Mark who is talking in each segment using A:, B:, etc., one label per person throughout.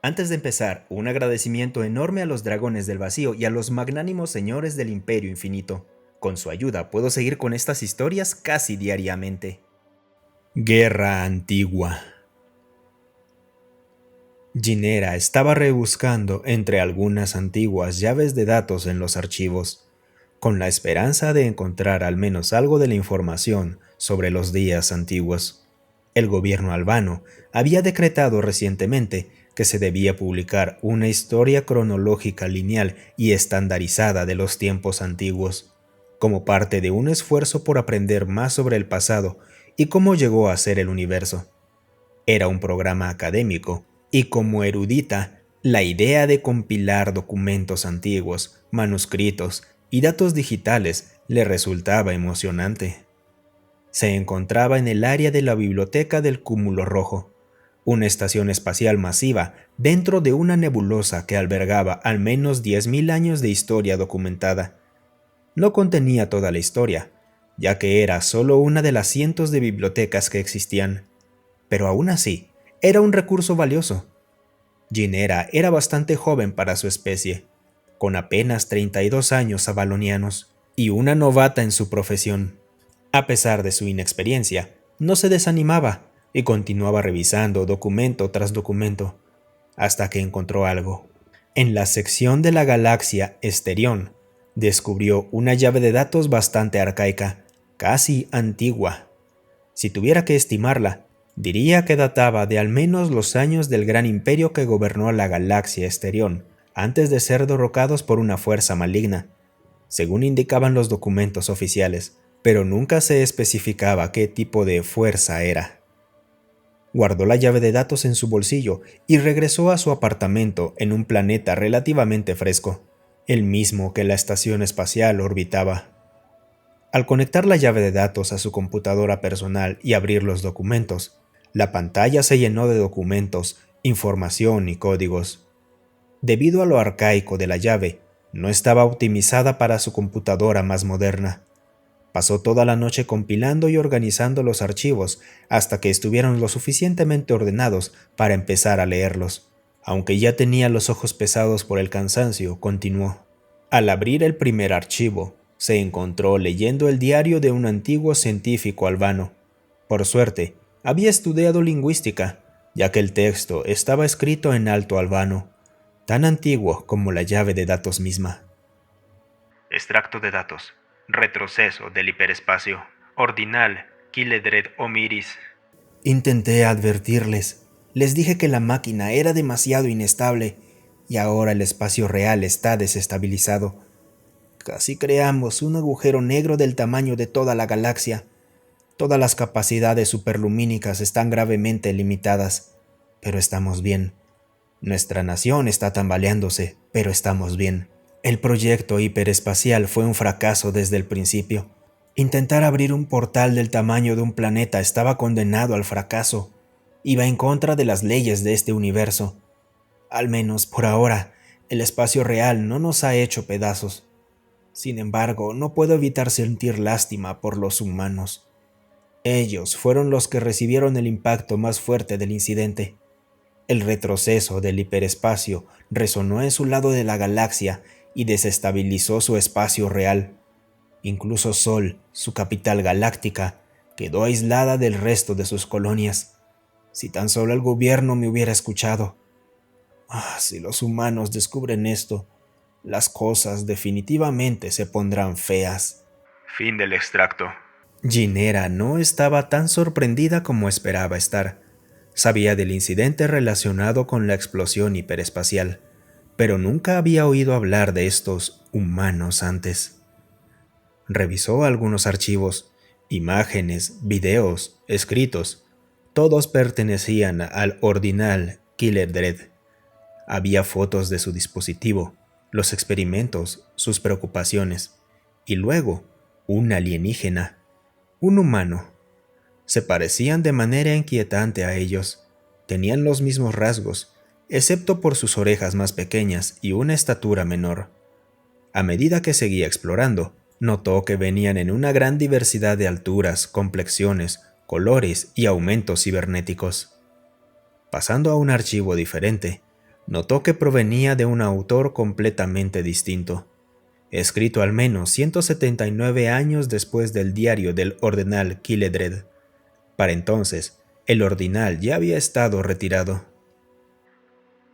A: Antes de empezar, un agradecimiento enorme a los dragones del vacío y a los magnánimos señores del Imperio Infinito. Con su ayuda puedo seguir con estas historias casi diariamente. Guerra Antigua. Ginera estaba rebuscando entre algunas antiguas llaves de datos en los archivos, con la esperanza de encontrar al menos algo de la información sobre los días antiguos. El gobierno albano había decretado recientemente que se debía publicar una historia cronológica lineal y estandarizada de los tiempos antiguos, como parte de un esfuerzo por aprender más sobre el pasado y cómo llegó a ser el universo. Era un programa académico, y como erudita, la idea de compilar documentos antiguos, manuscritos y datos digitales le resultaba emocionante. Se encontraba en el área de la biblioteca del Cúmulo Rojo, una estación espacial masiva dentro de una nebulosa que albergaba al menos 10.000 años de historia documentada. No contenía toda la historia, ya que era solo una de las cientos de bibliotecas que existían, pero aún así, era un recurso valioso. Ginera era bastante joven para su especie, con apenas 32 años avalonianos, y una novata en su profesión. A pesar de su inexperiencia, no se desanimaba y continuaba revisando documento tras documento, hasta que encontró algo. En la sección de la galaxia Esterión, descubrió una llave de datos bastante arcaica, casi antigua. Si tuviera que estimarla, diría que databa de al menos los años del gran imperio que gobernó la galaxia Esterión, antes de ser derrocados por una fuerza maligna, según indicaban los documentos oficiales, pero nunca se especificaba qué tipo de fuerza era. Guardó la llave de datos en su bolsillo y regresó a su apartamento en un planeta relativamente fresco, el mismo que la estación espacial orbitaba. Al conectar la llave de datos a su computadora personal y abrir los documentos, la pantalla se llenó de documentos, información y códigos. Debido a lo arcaico de la llave, no estaba optimizada para su computadora más moderna. Pasó toda la noche compilando y organizando los archivos hasta que estuvieron lo suficientemente ordenados para empezar a leerlos. Aunque ya tenía los ojos pesados por el cansancio, continuó. Al abrir el primer archivo, se encontró leyendo el diario de un antiguo científico albano. Por suerte, había estudiado lingüística, ya que el texto estaba escrito en alto albano, tan antiguo como la llave de datos misma. Extracto de datos. Retroceso del hiperespacio. Ordinal, Kiledred Omiris. Intenté advertirles. Les dije que la máquina era demasiado inestable y ahora el espacio real está desestabilizado. Casi creamos un agujero negro del tamaño de toda la galaxia. Todas las capacidades superlumínicas están gravemente limitadas, pero estamos bien. Nuestra nación está tambaleándose, pero estamos bien. El proyecto hiperespacial fue un fracaso desde el principio. Intentar abrir un portal del tamaño de un planeta estaba condenado al fracaso. Iba en contra de las leyes de este universo. Al menos por ahora, el espacio real no nos ha hecho pedazos. Sin embargo, no puedo evitar sentir lástima por los humanos. Ellos fueron los que recibieron el impacto más fuerte del incidente. El retroceso del hiperespacio resonó en su lado de la galaxia y desestabilizó su espacio real. Incluso Sol, su capital galáctica, quedó aislada del resto de sus colonias. Si tan solo el gobierno me hubiera escuchado. Si los humanos descubren esto, las cosas definitivamente se pondrán feas.
B: Fin del extracto.
A: Ginera no estaba tan sorprendida como esperaba estar. Sabía del incidente relacionado con la explosión hiperespacial, pero nunca había oído hablar de estos humanos antes. Revisó algunos archivos, imágenes, videos, escritos. Todos pertenecían al ordinal Killer Dread. Había fotos de su dispositivo, los experimentos, sus preocupaciones, y luego un alienígena, un humano. Se parecían de manera inquietante a ellos. Tenían los mismos rasgos, excepto por sus orejas más pequeñas y una estatura menor. A medida que seguía explorando, notó que venían en una gran diversidad de alturas, complexiones, colores y aumentos cibernéticos. Pasando a un archivo diferente, Notó que provenía de un autor completamente distinto, escrito al menos 179 años después del diario del Ordinal Killedred. Para entonces, el Ordinal ya había estado retirado.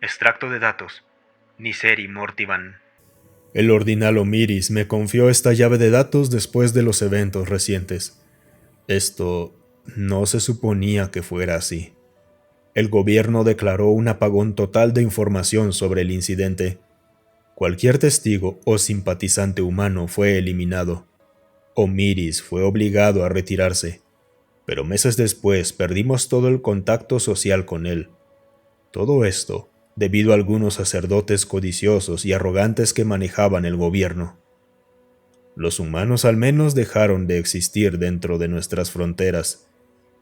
B: Extracto de datos. Niseri Mortivan.
C: El Ordinal Omiris me confió esta llave de datos después de los eventos recientes. Esto no se suponía que fuera así. El gobierno declaró un apagón total de información sobre el incidente. Cualquier testigo o simpatizante humano fue eliminado. Omiris fue obligado a retirarse, pero meses después perdimos todo el contacto social con él. Todo esto debido a algunos sacerdotes codiciosos y arrogantes que manejaban el gobierno. Los humanos al menos dejaron de existir dentro de nuestras fronteras,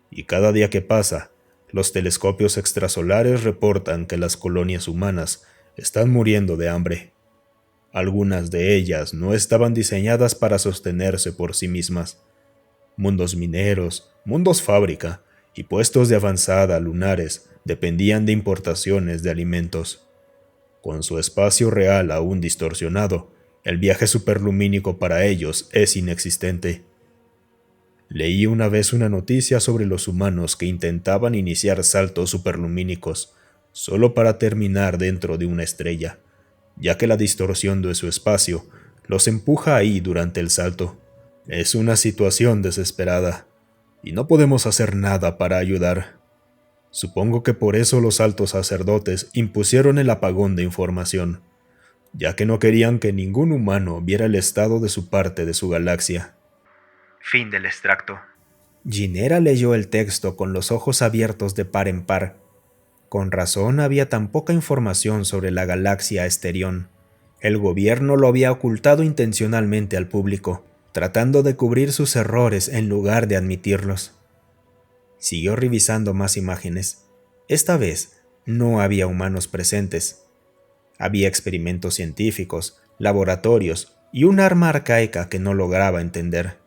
C: y cada día que pasa, los telescopios extrasolares reportan que las colonias humanas están muriendo de hambre. Algunas de ellas no estaban diseñadas para sostenerse por sí mismas. Mundos mineros, mundos fábrica y puestos de avanzada lunares dependían de importaciones de alimentos. Con su espacio real aún distorsionado, el viaje superlumínico para ellos es inexistente. Leí una vez una noticia sobre los humanos que intentaban iniciar saltos superlumínicos solo para terminar dentro de una estrella, ya que la distorsión de su espacio los empuja ahí durante el salto. Es una situación desesperada, y no podemos hacer nada para ayudar. Supongo que por eso los altos sacerdotes impusieron el apagón de información, ya que no querían que ningún humano viera el estado de su parte de su galaxia.
B: Fin del extracto.
A: Ginera leyó el texto con los ojos abiertos de par en par. Con razón había tan poca información sobre la galaxia Asterión. El gobierno lo había ocultado intencionalmente al público, tratando de cubrir sus errores en lugar de admitirlos. Siguió revisando más imágenes. Esta vez no había humanos presentes. Había experimentos científicos, laboratorios y un arma arcaica que no lograba entender.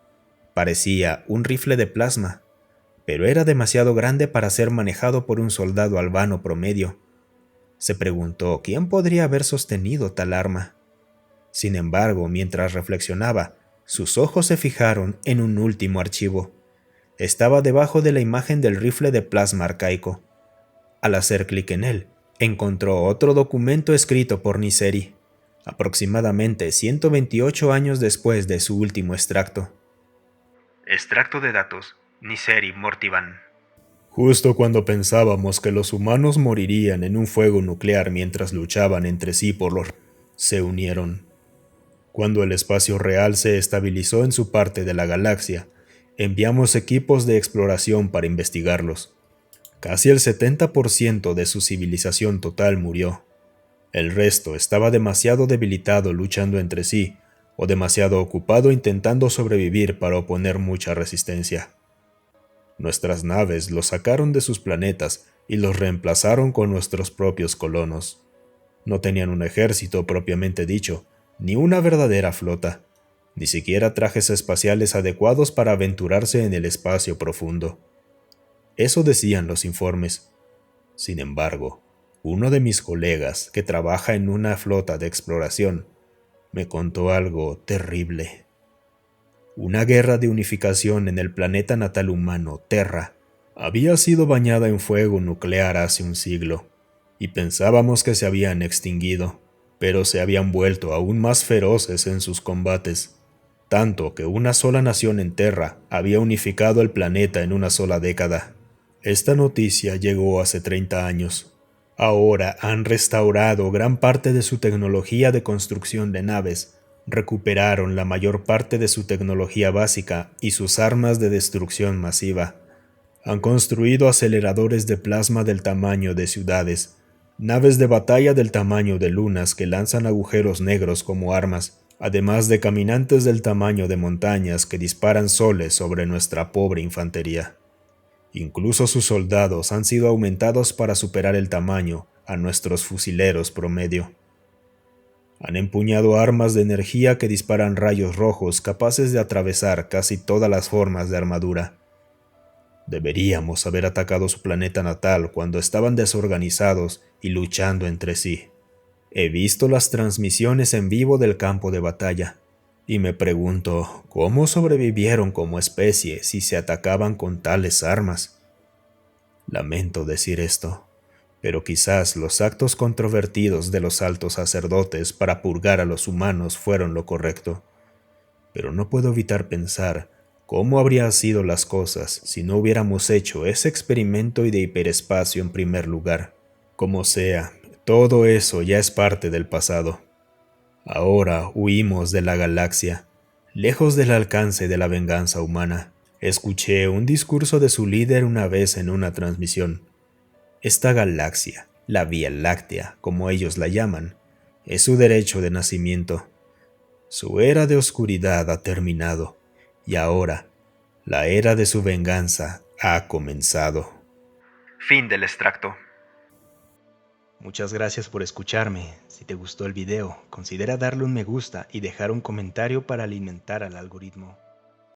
A: Parecía un rifle de plasma, pero era demasiado grande para ser manejado por un soldado albano promedio. Se preguntó quién podría haber sostenido tal arma. Sin embargo, mientras reflexionaba, sus ojos se fijaron en un último archivo. Estaba debajo de la imagen del rifle de plasma arcaico. Al hacer clic en él, encontró otro documento escrito por Niseri, aproximadamente 128 años después de su último extracto.
B: Extracto de datos. Niseri Mortivan.
C: Justo cuando pensábamos que los humanos morirían en un fuego nuclear mientras luchaban entre sí se unieron. Cuando el espacio real se estabilizó en su parte de la galaxia, enviamos equipos de exploración para investigarlos. Casi el 70% de su civilización total murió. El resto estaba demasiado debilitado luchando entre sí, o demasiado ocupado intentando sobrevivir para oponer mucha resistencia. Nuestras naves los sacaron de sus planetas y los reemplazaron con nuestros propios colonos. No tenían un ejército propiamente dicho, ni una verdadera flota, ni siquiera trajes espaciales adecuados para aventurarse en el espacio profundo. Eso decían los informes. Sin embargo, uno de mis colegas, que trabaja en una flota de exploración, me contó algo terrible. Una guerra de unificación en el planeta natal humano, Terra, había sido bañada en fuego nuclear hace un siglo, y pensábamos que se habían extinguido, pero se habían vuelto aún más feroces en sus combates, tanto que una sola nación en Terra había unificado el planeta en una sola década. Esta noticia llegó hace 30 años. Ahora han restaurado gran parte de su tecnología de construcción de naves, recuperaron la mayor parte de su tecnología básica y sus armas de destrucción masiva. Han construido aceleradores de plasma del tamaño de ciudades, naves de batalla del tamaño de lunas que lanzan agujeros negros como armas, además de caminantes del tamaño de montañas que disparan soles sobre nuestra pobre infantería. Incluso sus soldados han sido aumentados para superar el tamaño a nuestros fusileros promedio. Han empuñado armas de energía que disparan rayos rojos capaces de atravesar casi todas las formas de armadura. Deberíamos haber atacado su planeta natal cuando estaban desorganizados y luchando entre sí. He visto las transmisiones en vivo del campo de batalla, y me pregunto cómo sobrevivieron como especie si se atacaban con tales armas. Lamento decir esto, pero quizás los actos controvertidos de los altos sacerdotes para purgar a los humanos fueron lo correcto. Pero no puedo evitar pensar cómo habrían sido las cosas si no hubiéramos hecho ese experimento de hiperespacio en primer lugar. Como sea, todo eso ya es parte del pasado. Ahora huimos de la galaxia, lejos del alcance de la venganza humana. Escuché un discurso de su líder una vez en una transmisión. Esta galaxia, la Vía Láctea, como ellos la llaman, es su derecho de nacimiento. Su era de oscuridad ha terminado, y ahora la era de su venganza ha comenzado.
B: Fin del extracto.
A: Muchas gracias por escucharme. Si te gustó el video, considera darle un me gusta y dejar un comentario para alimentar al algoritmo.